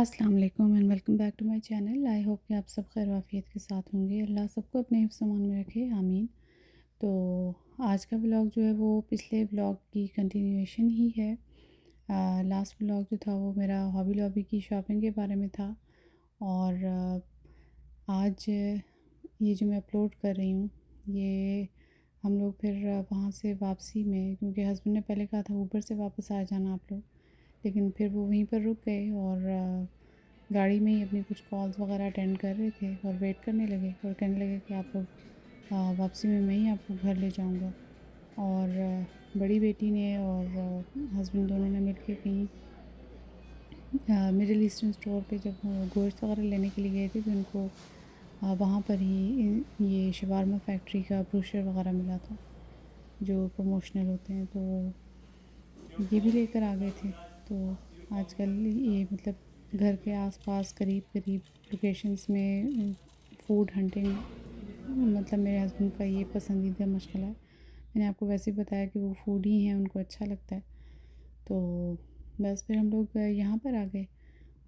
अस्सलाम वालेकुम and welcome back to my channel. I hope कि आप सब खैर वाफियत के साथ होंगे। अल्लाह सबको अपने हिफ्ज़ अमान में रखे, आमीन। तो आज का व्लॉग जो है वो पिछले व्लॉग की कंटिन्यूएशन ही है। लास्ट व्लॉग जो था वो मेरा हॉबी लॉबी की शॉपिंग के बारे में था। और आज ये जो मैं अपलोड कर रही हूँ ये हम लोग फिर वहाँ से वापसी में, क्योंकि हस्बैंड ने पहले कहा था ऊबर से वापस आ जाना आप लोग, लेकिन फिर वो वहीं पर रुक गए और गाड़ी में ही अपनी कुछ कॉल्स वगैरह अटेंड कर रहे थे और वेट करने लगे और कहने लगे कि आप लोग वापसी में मैं ही आपको घर ले जाऊंगा। और बड़ी बेटी ने और हस्बैंड दोनों ने मिलके कहीं मिडिल ईस्टर्न स्टोर पे जब गोश्त वगैरह लेने के लिए गए थे तो उनको वहाँ पर ही ये शवारमा फैक्ट्री का ब्रोशर वगैरह मिला था जो प्रमोशनल होते हैं, तो ये भी लेकर आ गए थे। तो आजकल ये मतलब घर के आसपास करीब करीब लोकेशंस में फ़ूड हंटिंग मतलब मेरे हस्बैंड का ये पसंदीदा मशगला है। मैंने आपको वैसे ही बताया कि वो फूडी हैं, उनको अच्छा लगता है। तो बस फिर हम लोग यहाँ पर आ गए।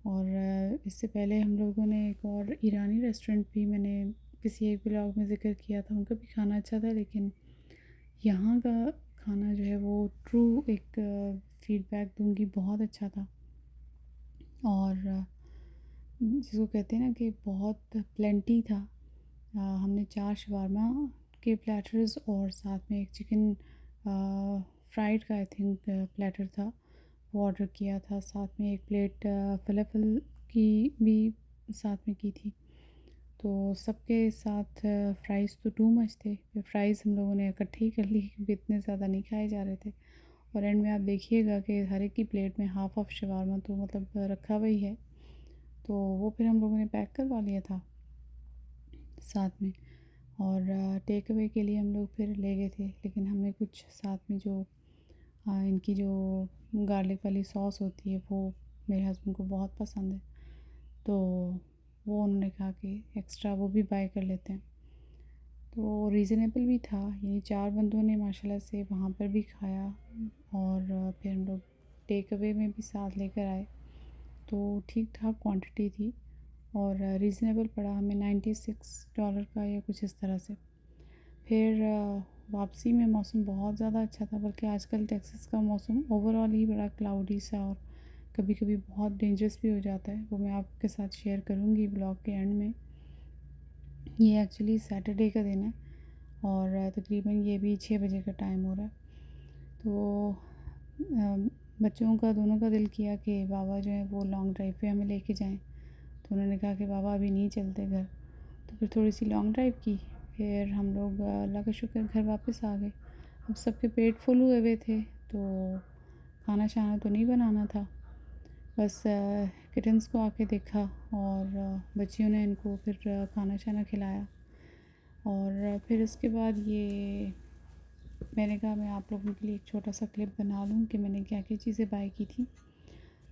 और इससे पहले हम लोगों ने एक और ईरानी रेस्टोरेंट भी मैंने किसी एक ब्लॉग में ज़िक्र किया था, उनका भी खाना अच्छा था। लेकिन यहाँ का खाना जो है वो ट्रू एक फ़ीडबैक दूँगी, बहुत अच्छा था। और जिसको कहते हैं ना कि बहुत प्लेंटी था। हमने 4 शवारमा के प्लेटर्स और साथ में एक चिकन फ्राइड का आई थिंक प्लेटर था, वो ऑर्डर किया था। साथ में एक प्लेट फ़लफ़ल की भी साथ में की थी। तो सबके साथ फ़्राइज़ तो टू मच थे। फिर फ़्राइज़ हम लोगों ने इकट्ठे ही कर ली क्योंकि इतने ज़्यादा नहीं खाए जा रहे थे। और एंड में आप देखिएगा कि हर एक की प्लेट में हाफ़ ऑफ शवारमा तो मतलब रखा हुआ ही है। तो वो फिर हम लोगों ने पैक करवा लिया था साथ में। और टेक अवे के लिए हम लोग फिर ले गए थे, लेकिन हमने कुछ साथ में जो इनकी जो गार्लिक वाली सॉस होती है वो मेरे हस्बैंड को बहुत पसंद है, तो वो उन्होंने कहा कि एक्स्ट्रा वो भी बाय कर लेते हैं। तो रीज़नेबल भी था, यानी 4 बंदों ने माशाल्लाह से वहाँ पर भी खाया। और फिर हम लोग टेक अवे में भी साथ लेकर आए, तो ठीक ठाक क्वांटिटी थी और रीज़नेबल पड़ा हमें $96 का या कुछ इस तरह से। फिर वापसी में मौसम बहुत ज़्यादा अच्छा था, बल्कि आजकल टेक्सास का मौसम ओवरऑल ही बड़ा क्लाउडी सा और कभी कभी बहुत डेंजरस भी हो जाता है। वो मैं आपके साथ शेयर करूँगी ब्लॉग के एंड में। ये एक्चुअली सैटरडे का दिन है और तकरीबन ये भी 6 बजे का टाइम हो रहा है। तो बच्चों का दोनों का दिल किया कि बाबा जो है वो लॉन्ग ड्राइव पे हमें लेके जाएं, तो उन्होंने कहा कि बाबा अभी नहीं चलते घर। तो फिर थोड़ी सी लॉन्ग ड्राइव की, फिर हम लोग अल्लाह का शुक्र घर वापस आ गए। अब सबके पेट फुल हुए हुए थे, तो खाना शाना तो नहीं बनाना था, बस किटन्स को आके देखा और बच्चियों ने इनको फिर खाना शाना खिलाया। और फिर उसके बाद ये मैंने कहा मैं आप लोगों के लिए एक छोटा सा क्लिप बना लूँ कि मैंने क्या क्या चीज़ें बाय की थी।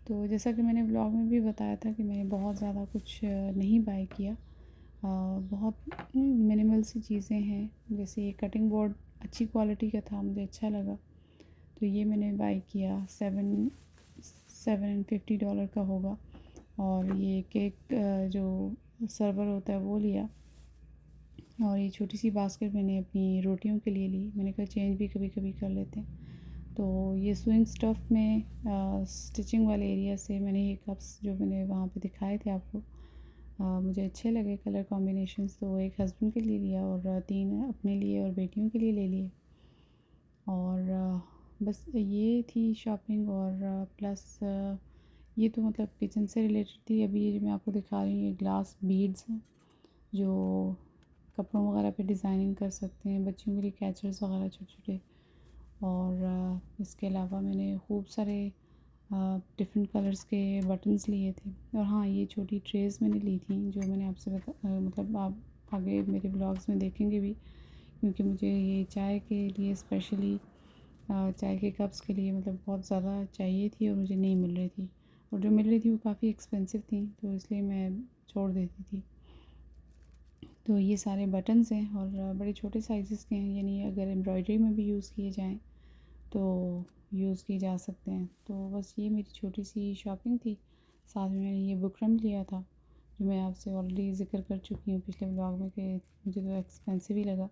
तो जैसा कि मैंने ब्लॉग में भी बताया था कि मैंने बहुत ज़्यादा कुछ नहीं बाय किया। बहुत मिनिमल सी चीज़ें हैं, जैसे ये कटिंग बोर्ड अच्छी क्वालिटी का था, मुझे अच्छा लगा, तो ये मैंने बाय किया। $750 का होगा। और ये केक जो सर्वर होता है वो लिया। और ये छोटी सी बास्केट मैंने अपनी रोटियों के लिए ली, मैंने कहा चेंज भी कभी कभी कर लेते हैं। तो ये स्विंग स्टफ़ में स्टिचिंग वाले एरिया से मैंने ये कप्स जो मैंने वहाँ पे दिखाए थे आपको, मुझे अच्छे लगे कलर कॉम्बिनेशंस, तो एक हस्बैंड के लिए लिया और 3 अपने लिए और बेटियों के लिए ले लिए। और बस ये थी शॉपिंग। और प्लस ये तो मतलब किचन से रिलेटेड थी। अभी ये जो मैं आपको दिखा रही हूँ ये ग्लास बीड्स हैं जो कपड़ों वगैरह पे डिज़ाइनिंग कर सकते हैं, बच्चियों के लिए कैचर्स वगैरह छोटे छोटे। और इसके अलावा मैंने खूब सारे डिफरेंट कलर्स के बटन्स लिए थे। और हाँ, ये छोटी ट्रेज़ मैंने ली थी जो मैंने आपसे मतलब आप आगे मेरे ब्लॉग्स में देखेंगे भी, क्योंकि मुझे ये चाय के लिए स्पेशली चाय के कप्स के लिए मतलब बहुत ज़्यादा चाहिए थी और मुझे नहीं मिल रही थी, और जो मिल रही थी वो काफ़ी एक्सपेंसिव थी, तो इसलिए मैं छोड़ देती थी। तो ये सारे बटन्स हैं और बड़े छोटे साइज़ के हैं, यानी अगर एम्ब्रॉयडरी में भी यूज़ किए जाएँ तो यूज़ किए जा सकते हैं। तो बस ये मेरी छोटी सी शॉपिंग थी। साथ में मैंने ये बुकरम लिया था, जो मैं आपसे ऑलरेडी ज़िक्र कर चुकी हूँ पिछले व्लॉग में कि मुझे तो एक्सपेंसिव ही लगा।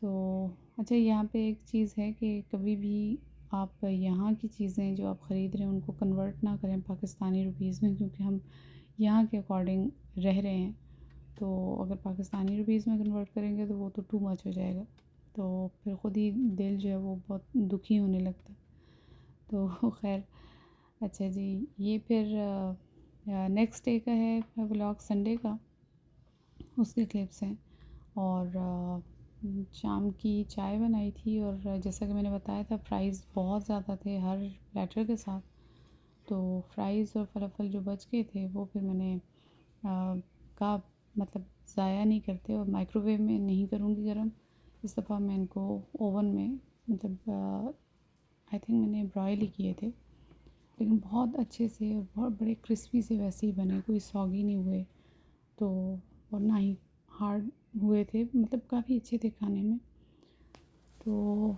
तो अच्छा, यहाँ पे एक चीज़ है कि कभी भी आप यहाँ की चीज़ें जो आप ख़रीद रहे हैं उनको कन्वर्ट ना करें पाकिस्तानी रुपीज़ में, क्योंकि हम यहाँ के अकॉर्डिंग रह रहे हैं। तो अगर पाकिस्तानी रुपीज़ में कन्वर्ट करेंगे तो वो तो टू मच हो जाएगा, तो फिर ख़ुद ही दिल जो है वो बहुत दुखी होने लगता है। तो खैर, अच्छा जी, ये फिर नेक्स्ट डे का है व्लॉग, संडे का, उसके क्लिप्स हैं। और शाम की चाय बनाई थी, और जैसा कि मैंने बताया था फ्राइज़ बहुत ज़्यादा थे हर प्लेटर के साथ। तो फ्राइज़ और फलाफल जो बच गए थे वो फिर मैंने कहा मतलब ज़ाया नहीं करते और माइक्रोवेव में नहीं करूँगी गर्म। इस दफ़ा मैं इनको ओवन में, मतलब आई थिंक मैंने ब्रॉयल ही किए थे, लेकिन बहुत अच्छे से और बहुत बड़े क्रिस्पी से वैसे ही बने, कोई सॉगी नहीं हुए। तो और ना ही हार्ड हुए थे, मतलब काफ़ी अच्छे थे खाने में। तो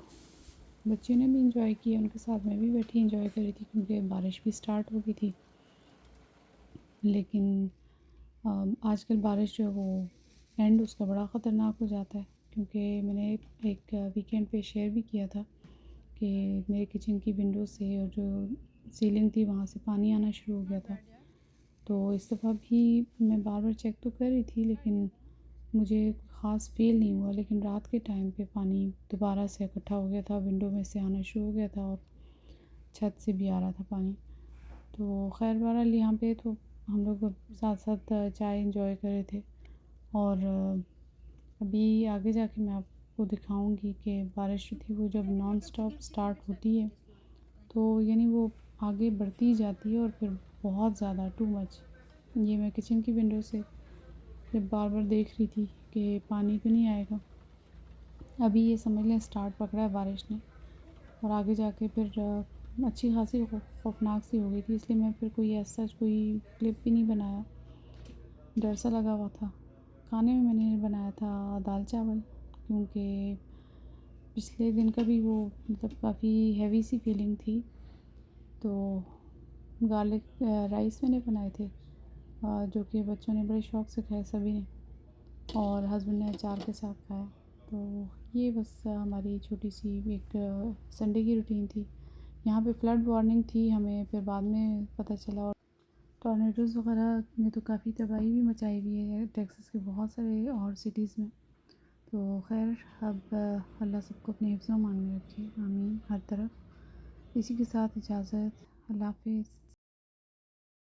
बच्चों ने भी इंजॉय किया, उनके साथ मैं भी बैठी इंजॉय कर रही थी, क्योंकि बारिश भी स्टार्ट हो गई थी। लेकिन आजकल बारिश जो है वो एंड उसका बड़ा ख़तरनाक हो जाता है, क्योंकि मैंने एक वीकेंड पे शेयर भी किया था कि मेरे किचन की विंडो से और जो सीलिंग थी वहाँ से पानी आना शुरू हो गया था। तो इस दफ़ा भी मैं बार बार चेक तो कर रही थी, लेकिन मुझे ख़ास फ़ील नहीं हुआ। लेकिन रात के टाइम पे पानी दोबारा से इकट्ठा हो गया था, विंडो में से आना शुरू हो गया था और छत से भी आ रहा था पानी। तो खैर बहरहाल यहाँ पे तो हम लोग साथ साथ चाय इंजॉय कर रहे थे। और अभी आगे जाके मैं आपको दिखाऊंगी कि बारिश जो थी वो जब नॉन स्टॉप स्टार्ट होती है तो यानी वो आगे बढ़ती जाती है और फिर बहुत ज़्यादा टू मच। ये मैं किचन की विंडो से जब बार बार देख रही थी कि पानी क्यों नहीं आएगा। अभी ये समझ लें स्टार्ट पकड़ा है बारिश ने, और आगे जाके फिर अच्छी खासी खौफनाक सी हो गई थी, इसलिए मैं फिर कोई ऐसा कोई क्लिप भी नहीं बनाया, डर सा लगा हुआ था। खाने में मैंने बनाया था दाल चावल, क्योंकि पिछले दिन का भी वो मतलब काफ़ी हैवी सी फीलिंग थी। तो गार्लिक राइस मैंने बनाए थे, जो कि बच्चों ने बड़े शौक़ से खाए सभी ने, और हस्बैंड ने अचार के साथ खाया। तो ये बस हमारी छोटी सी एक संडे की रूटीन थी। यहाँ पे फ्लड वार्निंग थी, हमें फिर बाद में पता चला। और टॉर्नेडोज़ वगैरह ने तो काफ़ी तबाही भी मचाई हुई है टेक्सास के बहुत सारे और सिटीज़ में। तो खैर अब अल्लाह सबको अपने हिफ्ज़-ओ-अमान में रखे, आमीन हर तरफ। इसी के साथ इजाज़त, अल्लाह हाफ़िज़।